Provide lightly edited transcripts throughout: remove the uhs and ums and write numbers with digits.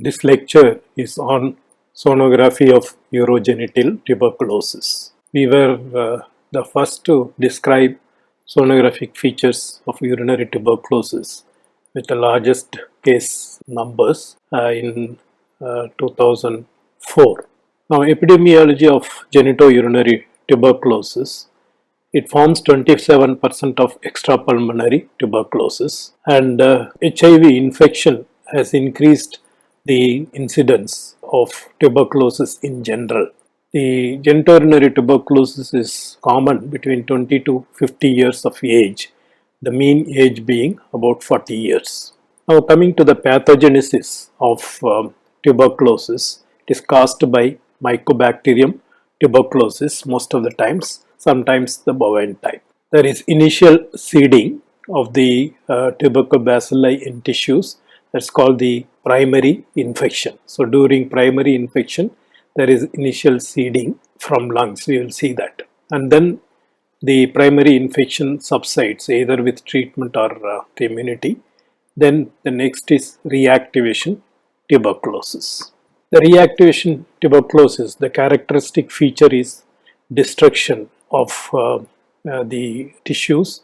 This lecture is on sonography of urogenital tuberculosis. We were the first to describe sonographic features of urinary tuberculosis with the largest case numbers in 2004. Now, epidemiology of genitourinary tuberculosis, it forms 27% of extrapulmonary tuberculosis, and HIV infection has increased the incidence of tuberculosis in general. The genitourinary tuberculosis is common between 20 to 50 years of age, the mean age being about 40 years. Now, coming to the pathogenesis of tuberculosis, it is caused by Mycobacterium tuberculosis most of the times, sometimes the bovine type. There is initial seeding of the tubercle bacilli in tissues. That's called the primary infection. So during primary infection, there is initial seeding from lungs. We will see that. And then the primary infection subsides either with treatment or immunity. Then the next is reactivation tuberculosis. The reactivation tuberculosis, the characteristic feature is destruction of the tissues,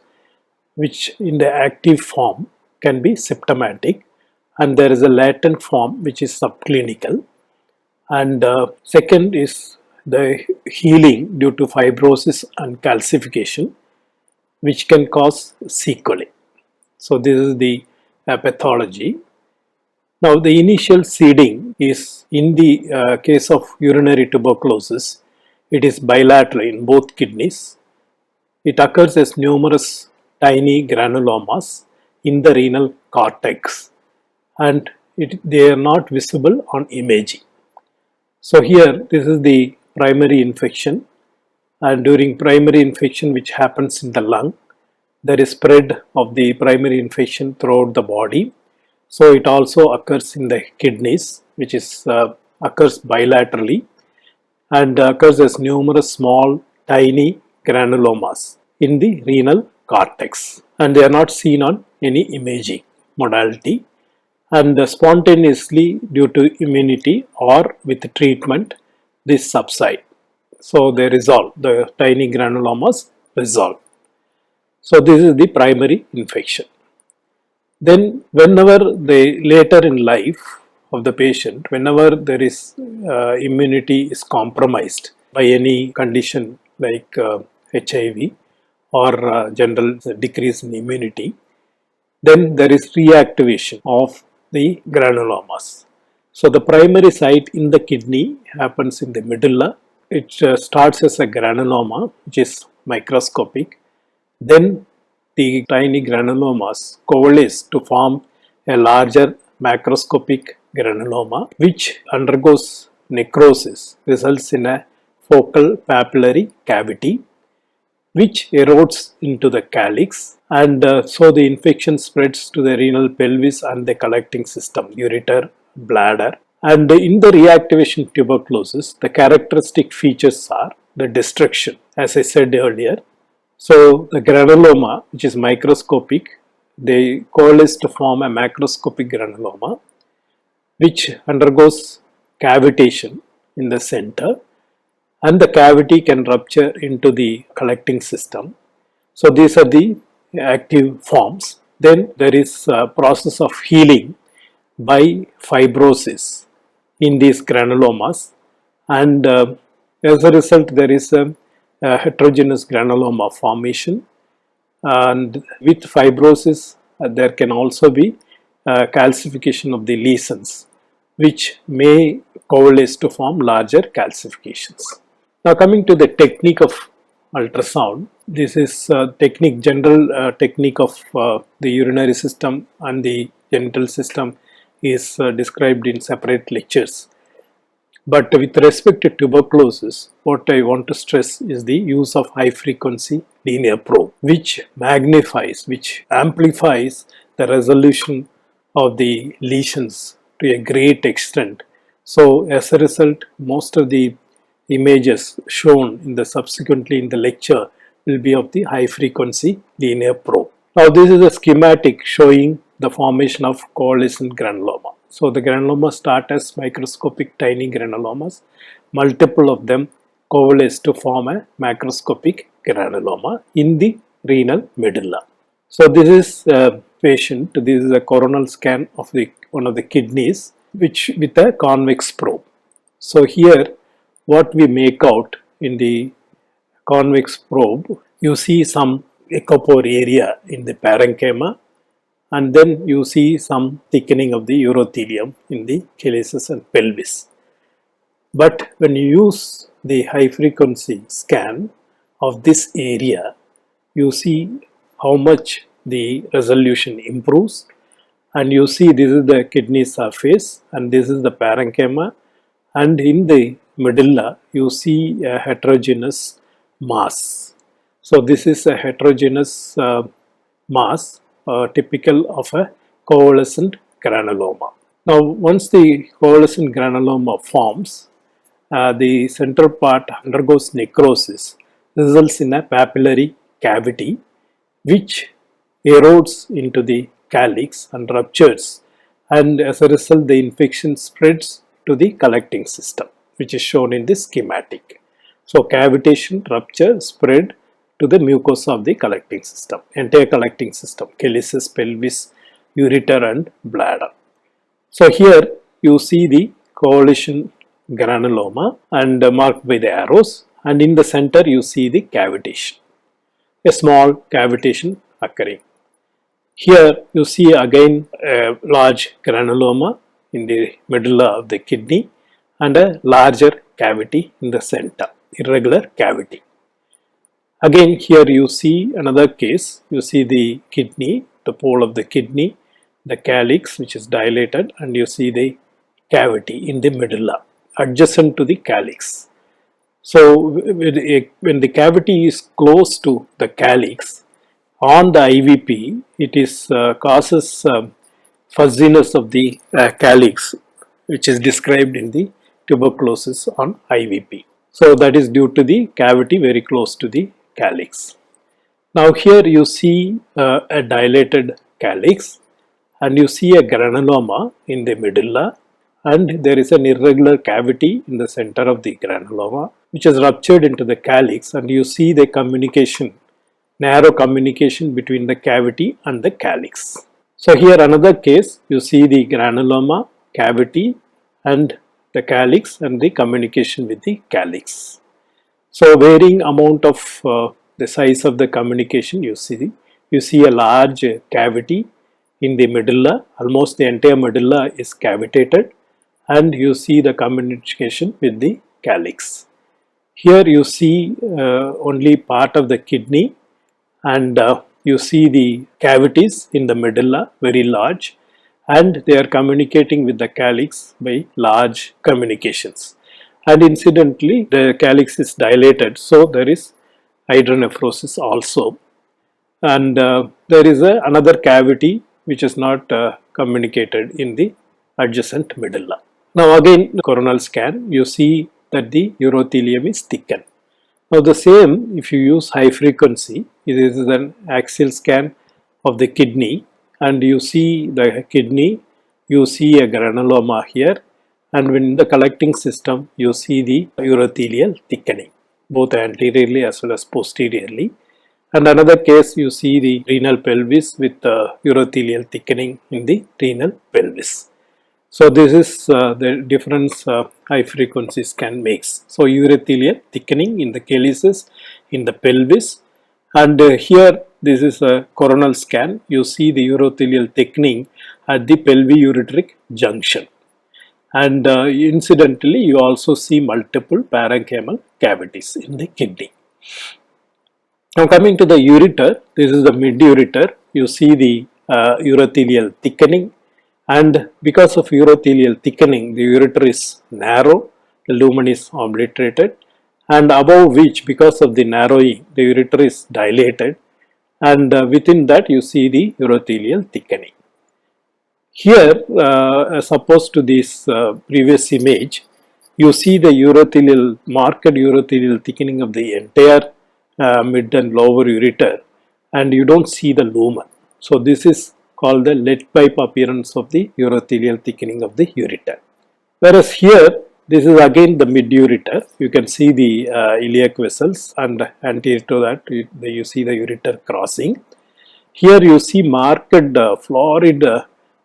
which in the active form can be symptomatic, and there is a latent form which is subclinical. And second is the healing due to fibrosis and calcification, which can cause sequelae. So this is the pathology. Now, the initial seeding is in the case of urinary tuberculosis, it is bilateral in both kidneys. It occurs as numerous tiny granulomas in the renal cortex, and they are not visible on imaging. So here this is the primary infection, and during primary infection which happens in the lung, there is spread of the primary infection throughout the body. So it also occurs in the kidneys, which is occurs bilaterally and occurs as numerous small tiny granulomas in the renal cortex, and they are not seen on any imaging modality, and spontaneously due to immunity or with treatment this subside. So they resolve, the tiny granulomas resolve. So this is the primary infection. Then whenever later in life of the patient, whenever there is immunity is compromised by any condition like HIV or general decrease in immunity, then there is reactivation of the granulomas. So the primary site in the kidney happens in the medulla. It starts as a granuloma, which is microscopic. Then the tiny granulomas coalesce to form a larger macroscopic granuloma, which undergoes necrosis, results in a focal papillary cavity, which erodes into the calyx, and so the infection spreads to the renal pelvis and the collecting system, ureter, bladder. And in the reactivation tuberculosis, the characteristic features are the destruction, as I said earlier. So the granuloma, which is microscopic, they coalesce to form a macroscopic granuloma, which undergoes cavitation in the center, and the cavity can rupture into the collecting system. So these are the active forms. Then there is a process of healing by fibrosis in these granulomas, and as a result there is a heterogeneous granuloma formation, and with fibrosis there can also be calcification of the lesions, which may coalesce to form larger calcifications. Now, coming to the technique of ultrasound, this is general technique of the urinary system and the genital system is described in separate lectures. But with respect to tuberculosis, what I want to stress is the use of high frequency linear probe, which magnifies, which amplifies the resolution of the lesions to a great extent. So as a result, most of the images shown in the subsequently in the lecture will be of the high frequency linear probe. Now this is a schematic showing the formation of coalescent granuloma. So the granulomas start as microscopic tiny granulomas. Multiple of them coalesce to form a macroscopic granuloma in the renal medulla. So this is a patient. This is a coronal scan of one of the kidneys, which with a convex probe. So here, what we make out in the convex probe, you see some echopore area in the parenchyma, and then you see some thickening of the urothelium in the calyces and pelvis. But when you use the high frequency scan of this area, you see how much the resolution improves, and you see this is the kidney surface and this is the parenchyma, and in the medulla you see a heterogeneous mass. So this is a heterogeneous mass typical of a coalescent granuloma. Now once the coalescent granuloma forms, the central part undergoes necrosis, results in a papillary cavity which erodes into the calyx and ruptures, and as a result the infection spreads to the collecting system, which is shown in this schematic. So cavitation, rupture, spread to the mucosa of the collecting system, entire collecting system, calyces, pelvis, ureter and bladder. So here you see the coalition granuloma and marked by the arrows, and in the center you see the cavitation, a small cavitation occurring. Here you see again a large granuloma in the medulla of the kidney and a larger cavity in the center, irregular cavity. Again here you see another case, you see the kidney, the pole of the kidney, the calyx which is dilated, and you see the cavity in the medulla adjacent to the calyx. So when the cavity is close to the calyx, on the IVP, it is causes fuzziness of the calyx, which is described in the tuberculosis on IVP. So that is due to the cavity very close to the calyx. Now here you see a dilated calyx, and you see a granuloma in the medulla, and there is an irregular cavity in the center of the granuloma which has ruptured into the calyx, and you see the communication, narrow communication between the cavity and the calyx. So here another case, you see the granuloma, cavity and the calyx and the communication with the calyx. So varying amount of the size of the communication, you see a large cavity in the medulla, almost the entire medulla is cavitated, and you see the communication with the calyx. Here you see only part of the kidney, and you see the cavities in the medulla very large, and they are communicating with the calyx by large communications. And incidentally the calyx is dilated, so there is hydronephrosis also, and there is another cavity which is not communicated in the adjacent medulla. Now again the coronal scan, you see that the urothelium is thickened. Now the same, if you use high frequency, it is an axial scan of the kidney, and you see the kidney, you see a granuloma here, and when the collecting system you see the urothelial thickening both anteriorly as well as posteriorly. And another case, you see the renal pelvis with urothelial thickening in the renal pelvis. So this is the difference high frequency scan makes. So urothelial thickening in the calyces, in the pelvis, and here this is a coronal scan. You see the urothelial thickening at the pelviureteric junction, and incidentally you also see multiple parenchymal cavities in the kidney. Now coming to the ureter, this is the mid-ureter. You see the urothelial thickening, and because of urothelial thickening the ureter is narrow, the lumen is obliterated, and above which, because of the narrowing, the ureter is dilated, and within that you see the urothelial thickening. Here as opposed to this previous image, you see the marked urothelial thickening of the entire mid and lower ureter, and you don't see the lumen. So this is called the lead pipe appearance of the urothelial thickening of the ureter. Whereas here, this is again the mid-ureter. You can see the iliac vessels, and anterior to that you see the ureter crossing. Here you see marked florid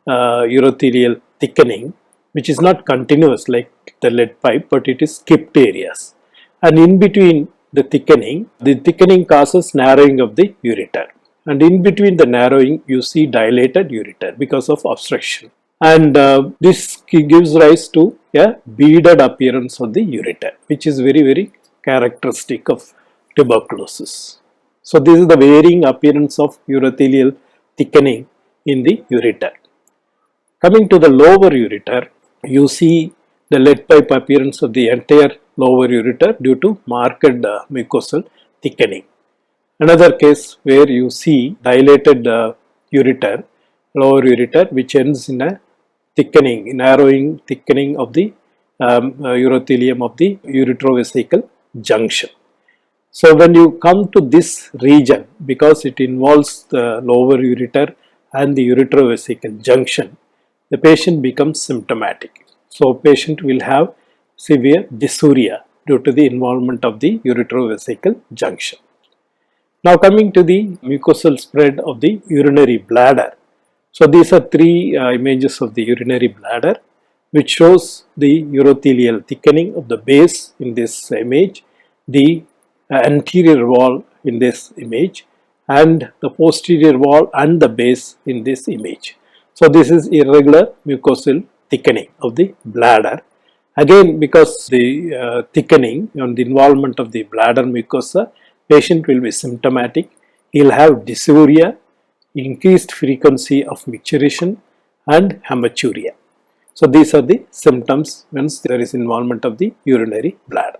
urothelial thickening, which is not continuous like the lead pipe, but it is skipped areas. And in between the thickening causes narrowing of the ureter. And in between the narrowing, you see dilated ureter because of obstruction. And this gives rise to a beaded appearance of the ureter, which is very, very characteristic of tuberculosis. So this is the varying appearance of urothelial thickening in the ureter. Coming to the lower ureter, you see the lead pipe appearance of the entire lower ureter due to marked mucosal thickening. Another case where you see dilated ureter, lower ureter, which ends in a thickening, narrowing thickening of the urothelium of the uretrovesical junction. So when you come to this region, because it involves the lower ureter and the uretrovesical junction, the patient becomes symptomatic. So patient will have severe dysuria due to the involvement of the uretrovesical junction. Now coming to the mucosal spread of the urinary bladder. So these are three images of the urinary bladder, which shows the urothelial thickening of the base in this image, the anterior wall in this image, and the posterior wall and the base in this image. So this is irregular mucosal thickening of the bladder. Again, because the thickening and the involvement of the bladder mucosa, patient will be symptomatic. He will have dysuria, increased frequency of micturition, and hematuria. So these are the symptoms once there is involvement of the urinary bladder.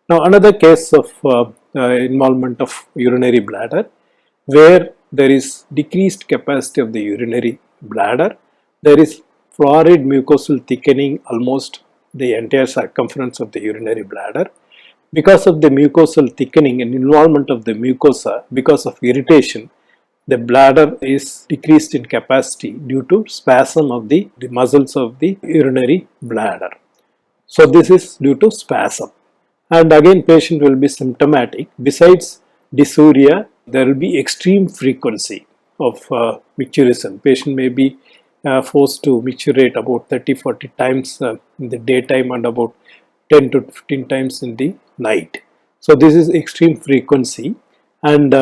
Now another case of involvement of urinary bladder, where there is decreased capacity of the urinary bladder, there is florid mucosal thickening almost the entire circumference of the urinary bladder. Because of the mucosal thickening and involvement of the mucosa, because of irritation, the bladder is decreased in capacity due to spasm of the muscles of the urinary bladder. So this is due to spasm. And again, patient will be symptomatic. Besides dysuria, there will be extreme frequency of micturition. Patient may be forced to micturate about 30-40 times in the daytime and about 10 to 15 times in the night. So this is extreme frequency, and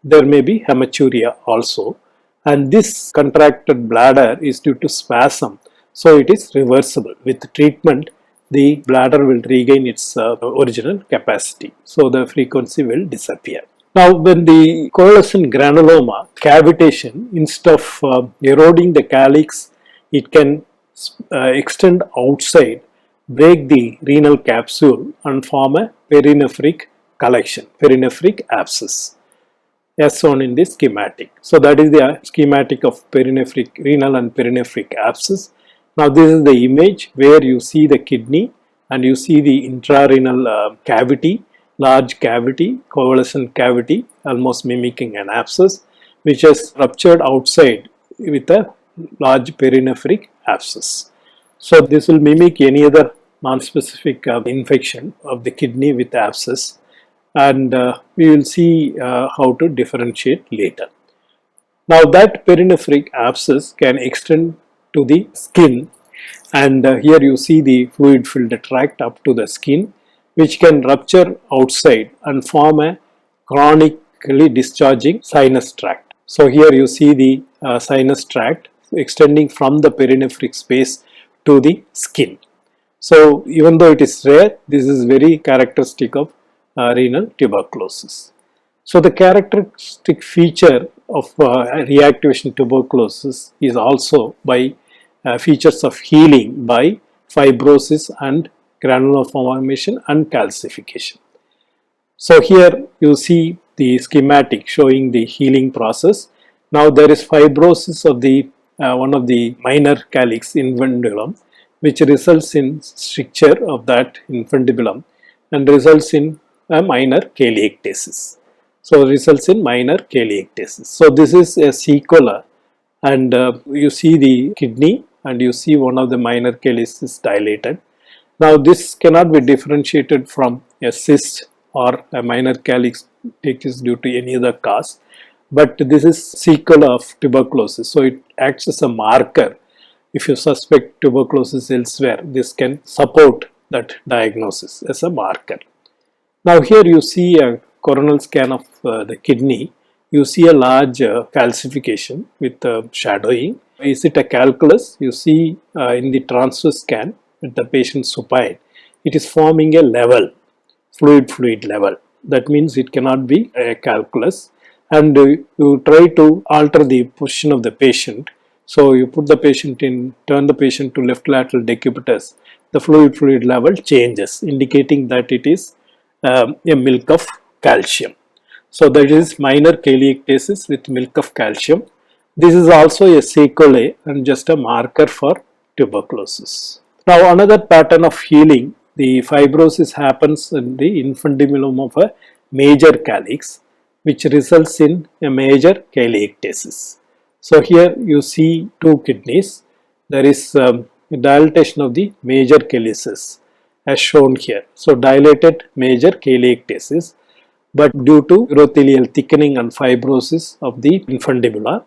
there may be hematuria also. And this contracted bladder is due to spasm, so it is reversible. With treatment, the bladder will regain its original capacity, so the frequency will disappear. Now, when the coalescent granuloma, cavitation, instead of eroding the calyx, it can extend outside, break the renal capsule and form a perinephric collection, perinephric abscess, as shown in this schematic. So that is the schematic of perinephric, renal and perinephric abscess. Now this is the image where you see the kidney and you see the intrarenal cavity, large cavity, coalescent cavity, almost mimicking an abscess, which has ruptured outside with a large perinephric abscess. So this will mimic any other non-specific infection of the kidney with abscess, and we will see how to differentiate later. Now that perinephric abscess can extend to the skin, and here you see the fluid filled tract up to the skin, which can rupture outside and form a chronically discharging sinus tract. So here you see the sinus tract extending from the perinephric space to the skin. So even though it is rare, this is very characteristic of renal tuberculosis. So the characteristic feature of reactivation tuberculosis is also by features of healing by fibrosis and granuloma formation and calcification. So here you see the schematic showing the healing process. Now there is fibrosis of the one of the minor calyx infundibulum, which results in stricture of that infundibulum and results in a minor kaliectasis. So results in minor kaliectasis. So this is a sequela and you see the kidney and you see one of the minor calyces dilated. Now this cannot be differentiated from a cyst or a minor calyx is due to any other cause, but this is sequel of tuberculosis, so it acts as a marker. If you suspect tuberculosis elsewhere, this can support that diagnosis as a marker. Now here you see a coronal scan of the kidney. You see a large calcification with shadowing. Is it a calculus? You see in the transverse scan with the patient supine, it is forming a level, fluid level. That means it cannot be a calculus, and you try to alter the position of the patient. So you put the patient in, turn the patient to left lateral decubitus, the fluid level changes, indicating that it is a milk of calcium. So that is minor calyectasis with milk of calcium. This is also a sequelae and just a marker for tuberculosis. Now another pattern of healing, the fibrosis happens in the infundibulum of a major calyx, which results in a major calyectasis. So here you see two kidneys. There is dilatation of the major calyces as shown here. So dilated major calyectasis, but due to urothelial thickening and fibrosis of the infundibula,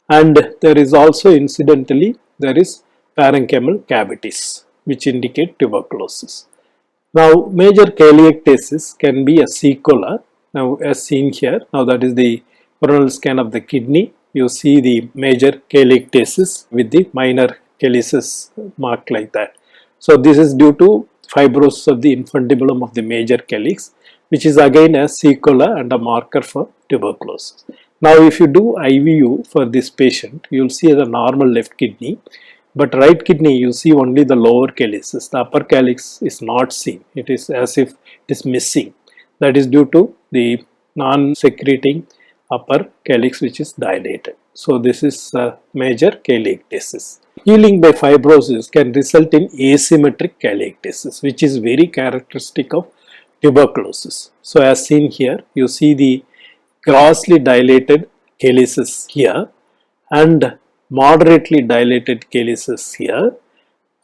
and there is also incidentally there is parenchymal cavities which indicate tuberculosis. Now major calyectasis can be a sequela. Now as seen here, now that is the coronal scan of the kidney. You see the major calyectasis with the minor calyces marked like that. So this is due to fibrosis of the infundibulum of the major calyx, which is again a sequela and a marker for tuberculosis. Now if you do IVU for this patient, you will see the normal left kidney, but right kidney you see only the lower calyces. The upper calyx is not seen. It is as if it is missing. That is due to the non-secreting upper calyx which is dilated. So this is a major calyectasis. Healing by fibrosis can result in asymmetric calyectasis, which is very characteristic of tuberculosis. So as seen here, you see the grossly dilated calyces here and moderately dilated calyces here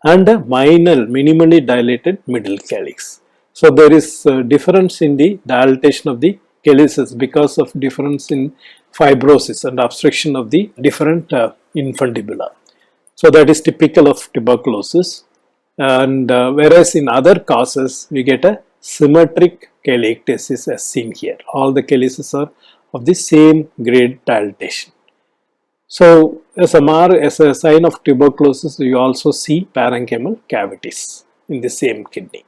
and a minimally dilated middle calyx. So there is a difference in the dilatation of the calyces because of difference in fibrosis and obstruction of the different infundibula. So that is typical of tuberculosis, and whereas in other causes we get a symmetric calyectasis as seen here. All the calyces are of the same grade dilatation. So as a sign of tuberculosis, you also see parenchymal cavities in the same kidney.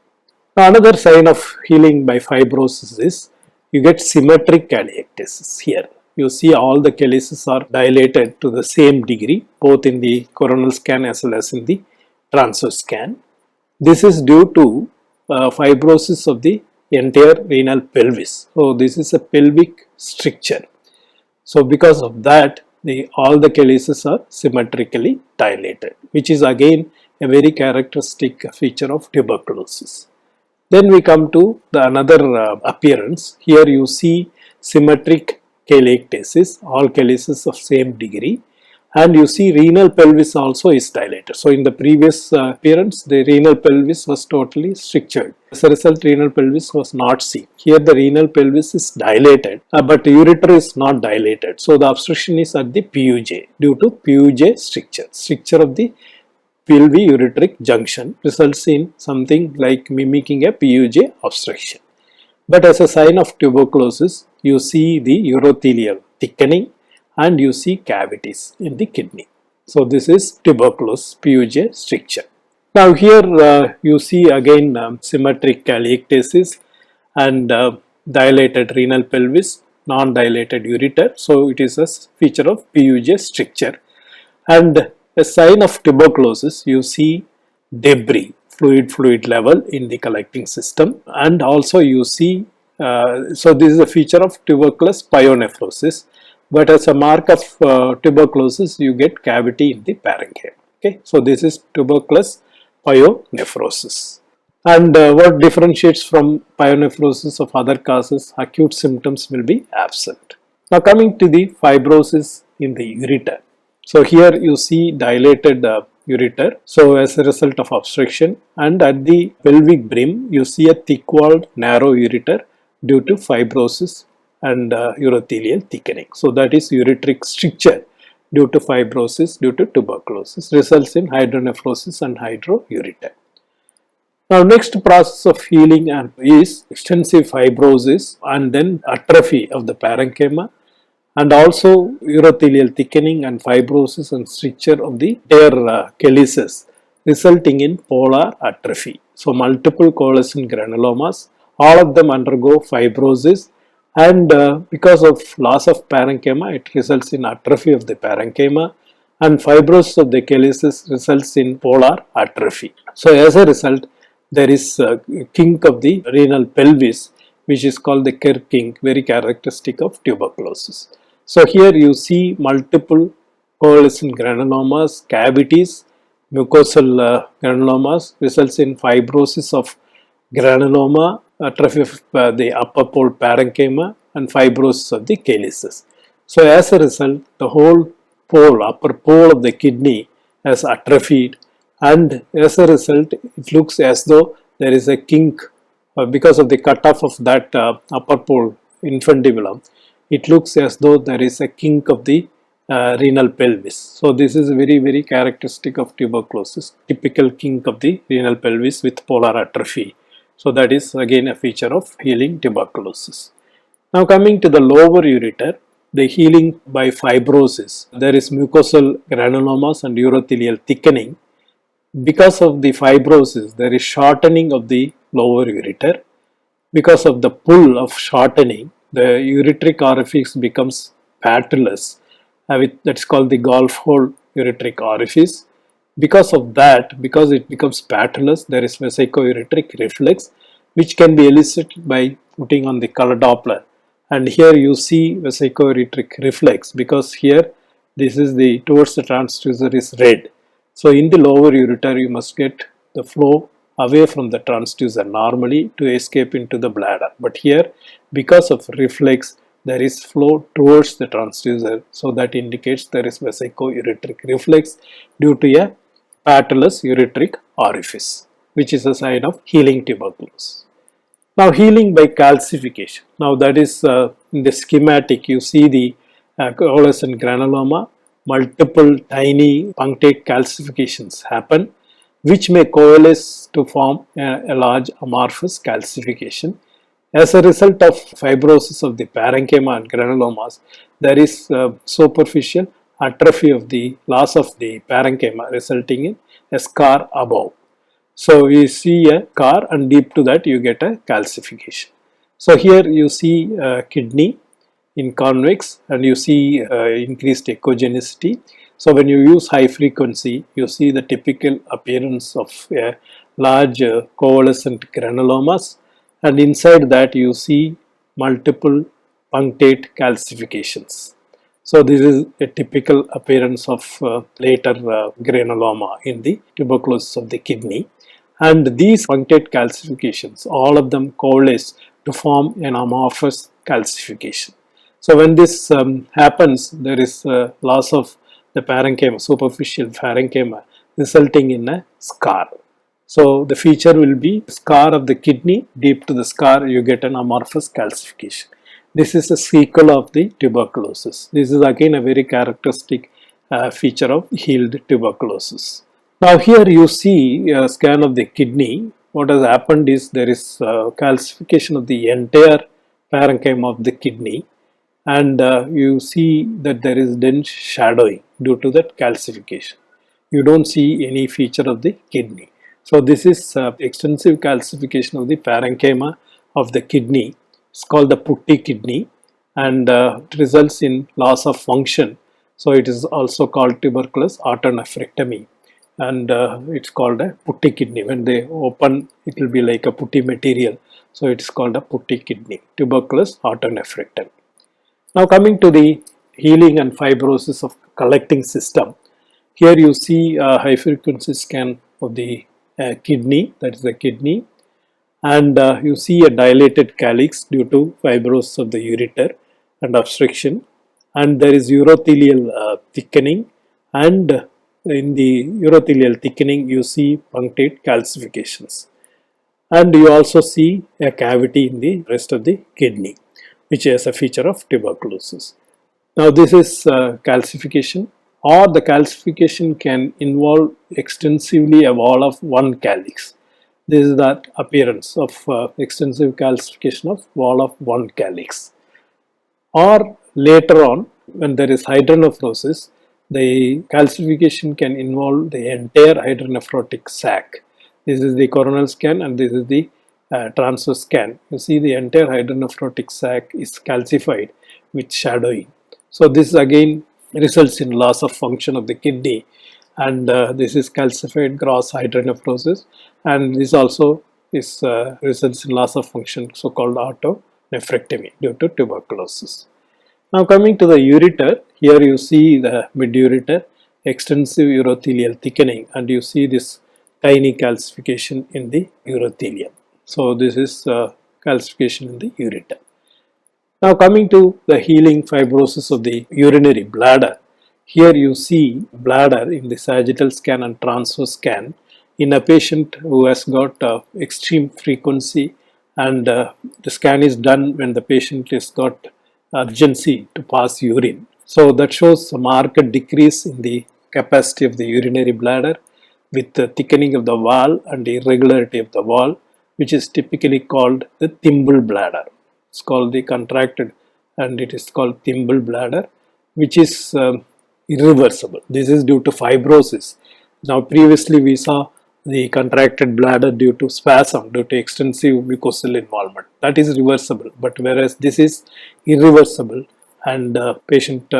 Now, another sign of healing by fibrosis is you get symmetric calyectasis here. You see all the calyces are dilated to the same degree, both in the coronal scan as well as in the transverse scan. This is due to fibrosis of the entire renal pelvis. So this is a pelvic stricture. So because of that, all the calyces are symmetrically dilated, which is again a very characteristic feature of tuberculosis. Then we come to another appearance. Here you see symmetric calyectasis, all calyces of same degree, and you see renal pelvis also is dilated. So in the previous appearance, the renal pelvis was totally strictured. As a result, renal pelvis was not seen. Here the renal pelvis is dilated, but the ureter is not dilated. So the obstruction is at the PUJ due to PUJ stricture. Stricture of the pelvi-ureteric junction results in something like mimicking a PUJ obstruction. But as a sign of tuberculosis, you see the urothelial thickening and you see cavities in the kidney. So this is tuberculosis PUJ stricture. Now here you see again symmetric calyectasis and dilated renal pelvis, non-dilated ureter. So it is a feature of PUJ stricture. And a sign of tuberculosis, you see debris, fluid level in the collecting system, and also you see, so this is a feature of tuberculous pyonephrosis, but as a mark of tuberculosis, you get cavity in the parenchyma. Okay, so this is tuberculous pyonephrosis. And what differentiates from pyonephrosis of other causes, acute symptoms will be absent. Now coming to the fibrosis in the ureter. So here you see dilated ureter. So as a result of obstruction, and at the pelvic brim you see a thick-walled narrow ureter due to fibrosis and urothelial thickening. So that is ureteric stricture due to fibrosis due to tuberculosis, results in hydronephrosis and hydroureter. Now next process of healing is extensive fibrosis and then atrophy of the parenchyma, and also urothelial thickening and fibrosis and stricture of the entire calyces, resulting in polar atrophy. So multiple coalescent granulomas, all of them undergo fibrosis, and because of loss of parenchyma, it results in atrophy of the parenchyma, and fibrosis of the calyces results in polar atrophy. So as a result, there is a kink of the renal pelvis, which is called the Kerr kink, very characteristic of tuberculosis. So here you see multiple coalescent granulomas, cavities, mucosal granulomas, results in fibrosis of granuloma, atrophy of the upper pole parenchyma, and fibrosis of the calyces. So as a result, the whole pole, upper pole of the kidney has atrophied, and as a result it looks as though there is a kink because of the cutoff of that upper pole infundibulum. It looks as though there is a kink of the renal pelvis. So this is very characteristic of tuberculosis, typical kink of the renal pelvis with polar atrophy. So that is again a feature of healing tuberculosis. Now coming to the lower ureter, the healing by fibrosis, there is mucosal granulomas and urothelial thickening. Because of the fibrosis, there is shortening of the lower ureter. Because of the pull of shortening, the ureteric orifice becomes patulous, that's called the golf hole ureteric orifice. Because of that, because it becomes patulous, there is vesico-ureteric reflex, which can be elicited by putting on the color Doppler. And here you see vesico-ureteric reflex, because here this is the towards the transducer is red. So in the lower ureter, you must get the flow away from the transducer normally to escape into the bladder. But here, because of reflex, there is flow towards the transducer. So that indicates there is vesico-ureteric reflex due to a patulous ureteric orifice, which is a sign of healing tuberculosis. Now healing by calcification. Now that is in the schematic, you see the coalescent granuloma. Multiple tiny punctate calcifications happen, which may coalesce to form a large amorphous calcification. As a result of fibrosis of the parenchyma and granulomas, there is superficial atrophy of the loss of the parenchyma, resulting in a scar above. So we see a scar, and deep to that you get a calcification. So here you see kidney in convex, and you see increased echogenicity. So when you use high frequency, you see the typical appearance of large coalescent granulomas, and inside that you see multiple punctate calcifications. So this is a typical appearance of later granuloma in the tuberculosis of the kidney. And these punctate calcifications, all of them coalesce to form an amorphous calcification. So when this happens, there is loss of the parenchyma, superficial parenchyma, resulting in a scar. So the feature will be scar of the kidney. Deep to the scar, you get an amorphous calcification. This is a sequel of the tuberculosis. This is again a very characteristic feature of healed tuberculosis. Now here you see a scan of the kidney. What has happened is there is calcification of the entire parenchyma of the kidney, and you see that there is dense shadowing due to that calcification. You don't see any feature of the kidney. So this is extensive calcification of the parenchyma of the kidney. It's called the putty kidney, and it results in loss of function. So it is also called tuberculous autonephrectomy, and it's called a putty kidney. When they open, it will be like a putty material. So it is called a putty kidney, tuberculous autonephrectomy. Now coming to the healing and fibrosis of collecting system. Here you see a high frequency scan of the kidney, that is the kidney, and you see a dilated calyx due to fibrosis of the ureter and obstruction, and there is urothelial thickening, and in the urothelial thickening you see punctate calcifications, and you also see a cavity in the rest of the kidney, which is a feature of tuberculosis. Now this is calcification, or the calcification can involve extensively a wall of one calyx. This is the appearance of extensive calcification of wall of one calyx. Or later on, when there is hydronephrosis, the calcification can involve the entire hydronephrotic sac. This is the coronal scan and this is the transverse scan. You see the entire hydronephrotic sac is calcified with shadowing. So this again results in loss of function of the kidney, and this is calcified gross hydronephrosis, and this also is results in loss of function, so-called autonephrectomy due to tuberculosis. Now coming to the ureter, here you see the mid-ureter, extensive urothelial thickening, and you see this tiny calcification in the urothelium. So this is calcification in the ureter. Now coming to the healing fibrosis of the urinary bladder, here you see bladder in the sagittal scan and transverse scan in a patient who has got extreme frequency, and the scan is done when the patient has got urgency to pass urine. So that shows a marked decrease in the capacity of the urinary bladder with the thickening of the wall and the irregularity of the wall, which is typically called the thimble bladder. It's called the contracted, and it is called thimble bladder, which is irreversible. This is due to fibrosis. Now previously we saw the contracted bladder due to spasm, due to extensive mucosal involvement. That is reversible, but whereas this is irreversible, and patient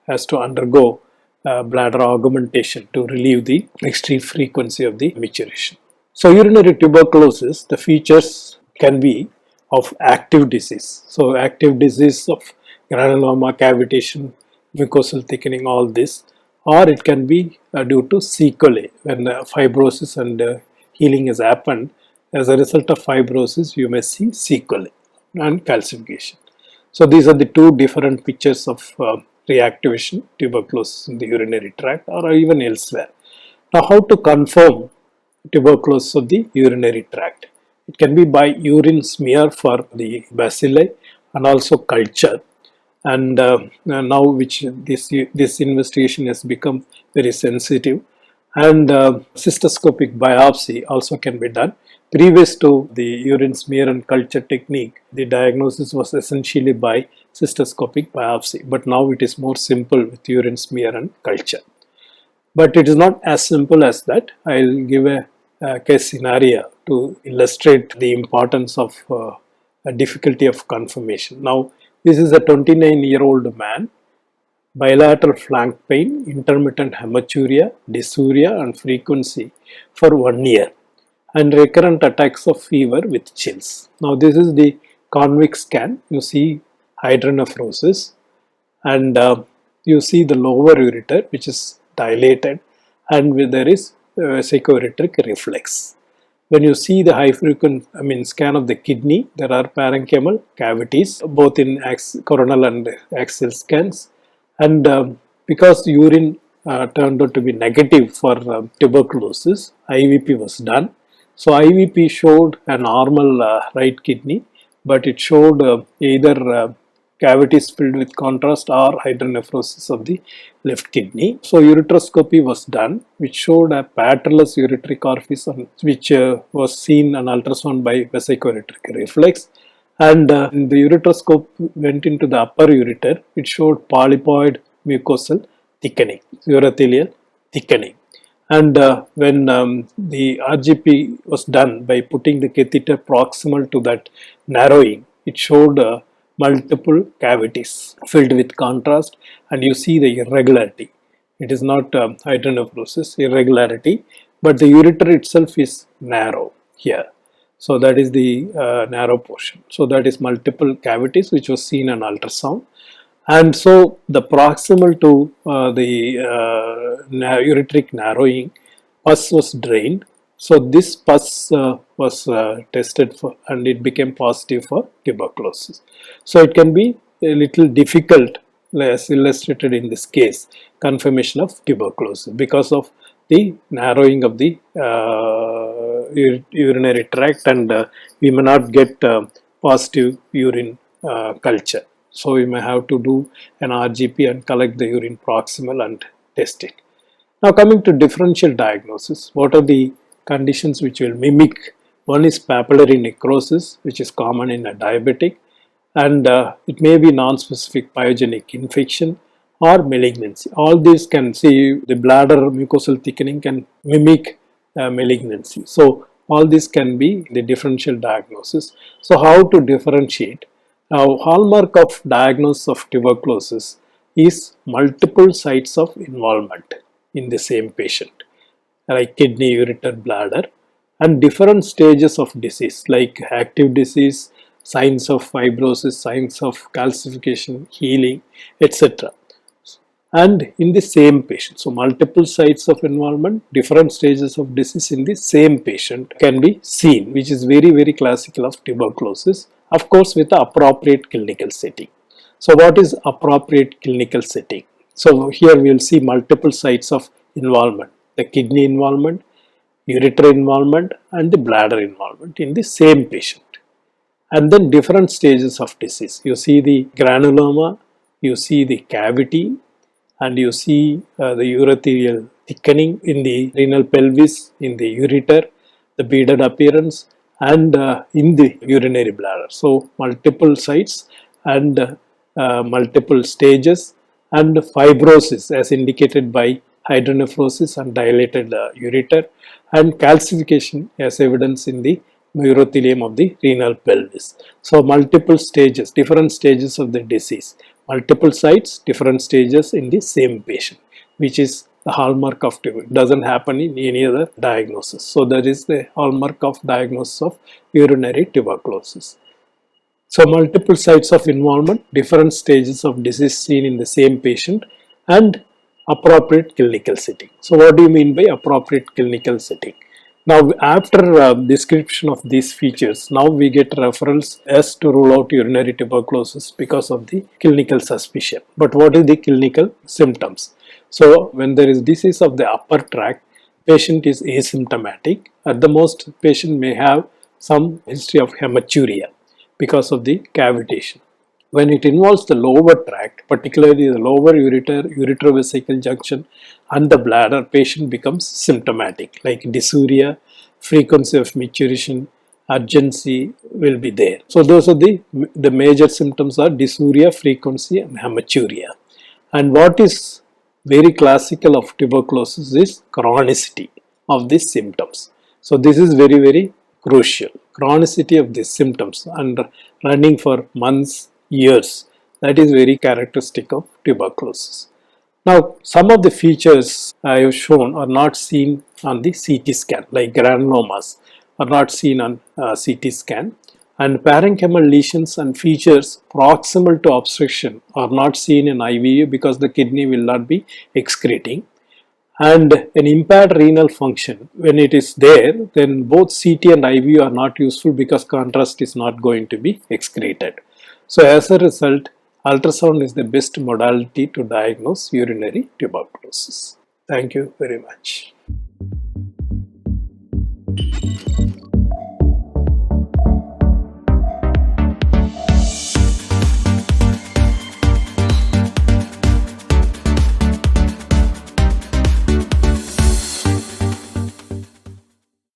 has to undergo bladder augmentation to relieve the extreme frequency of the micturition. So urinary tuberculosis, the features can be of active disease. So active disease of granuloma, cavitation, mucosal thickening, all this, or it can be due to sequelae when fibrosis and healing has happened. As a result of fibrosis, you may see sequelae and calcification. So these are the two different pictures of reactivation tuberculosis in the urinary tract or even elsewhere. Now how to confirm tuberculosis of the urinary tract? It can be by urine smear for the bacilli and also culture, and now which this investigation has become very sensitive, and cystoscopic biopsy also can be done. Previous to the urine smear and culture technique, the diagnosis was essentially by cystoscopic biopsy, but now it is more simple with urine smear and culture. But it is not as simple as that. I will give a case scenario to illustrate the importance of a difficulty of confirmation. Now this is a 29-year-old man, bilateral flank pain, intermittent hematuria, dysuria and frequency for 1 year, and recurrent attacks of fever with chills. Now this is the convex scan. You see hydronephrosis, and you see the lower ureter which is dilated, and there is vesico-ureteric reflex. When you see the high frequency scan of the kidney, there are parenchymal cavities both in coronal and axial scans, and because urine turned out to be negative for tuberculosis, IVP was done. So IVP showed a normal right kidney, but it showed either cavities filled with contrast or hydronephrosis of the left kidney. So ureteroscopy was done, which showed a patellus ureteric orifice, which was seen on ultrasound by vesico-ureteric reflex, and the ureteroscope went into the upper ureter. It showed polypoid mucosal thickening, urothelial thickening, and when the RGP was done by putting the catheter proximal to that narrowing, it showed multiple cavities filled with contrast, and you see the irregularity. It is not hydronephrosis, irregularity, but the ureter itself is narrow here. So that is the narrow portion. So that is multiple cavities which was seen on ultrasound. And so the proximal to the ureteric narrowing, pus was drained. So this pus was tested for, and it became positive for tuberculosis. So it can be a little difficult as illustrated in this case, confirmation of tuberculosis because of the narrowing of the urinary tract, and we may not get positive urine culture. So we may have to do an RGP and collect the urine proximal and test it. Now coming to differential diagnosis, what are the conditions which will mimic? One is papillary necrosis, which is common in a diabetic, and it may be non-specific pyogenic infection or malignancy. All these can see the bladder mucosal thickening can mimic malignancy. So all this can be the differential diagnosis. So how to differentiate? Now hallmark of diagnosis of tuberculosis is multiple sites of involvement in the same patient, like kidney, ureter, bladder, and different stages of disease like active disease, signs of fibrosis, signs of calcification, healing, etc. And in the same patient. So multiple sites of involvement, different stages of disease in the same patient can be seen, which is very, very classical of tuberculosis, of course with the appropriate clinical setting. So what is appropriate clinical setting? So here we will see multiple sites of involvement, the kidney involvement, ureter involvement, and the bladder involvement in the same patient. And then different stages of disease. You see the granuloma, you see the cavity, and you see the urothelial thickening in the renal pelvis, in the ureter, the beaded appearance, and in the urinary bladder. So multiple sites and multiple stages, and fibrosis as indicated by hydronephrosis and dilated ureter, and calcification as evidence in the urothelium of the renal pelvis. So multiple stages, different stages of the disease, multiple sites, different stages in the same patient, which is the hallmark of tuberculosis. It doesn't happen in any other diagnosis. So that is the hallmark of diagnosis of urinary tuberculosis. So multiple sites of involvement, different stages of disease seen in the same patient, and appropriate clinical setting. So what do you mean by appropriate clinical setting? Now after description of these features, now we get referrals as to rule out urinary tuberculosis because of the clinical suspicion. But what is the clinical symptoms? So when there is disease of the upper tract, patient is asymptomatic. At the most, patient may have some history of hematuria because of the cavitation. When it involves the lower tract, particularly the lower ureter, uretrovesical junction, and the bladder, patient becomes symptomatic, like dysuria, frequency of micturition, urgency will be there. So those are the major symptoms are dysuria, frequency, and hematuria. And what is very classical of tuberculosis is chronicity of these symptoms. So this is very, very crucial. Chronicity of these symptoms and running for months, years, that is very characteristic of tuberculosis. Now some of the features I have shown are not seen on the CT scan, like granulomas are not seen on CT scan, and parenchymal lesions and features proximal to obstruction are not seen in IVU because the kidney will not be excreting. And an impaired renal function, when it is there, then both CT and IVU are not useful because contrast is not going to be excreted. So as a result, ultrasound is the best modality to diagnose urinary tuberculosis. Thank you very much.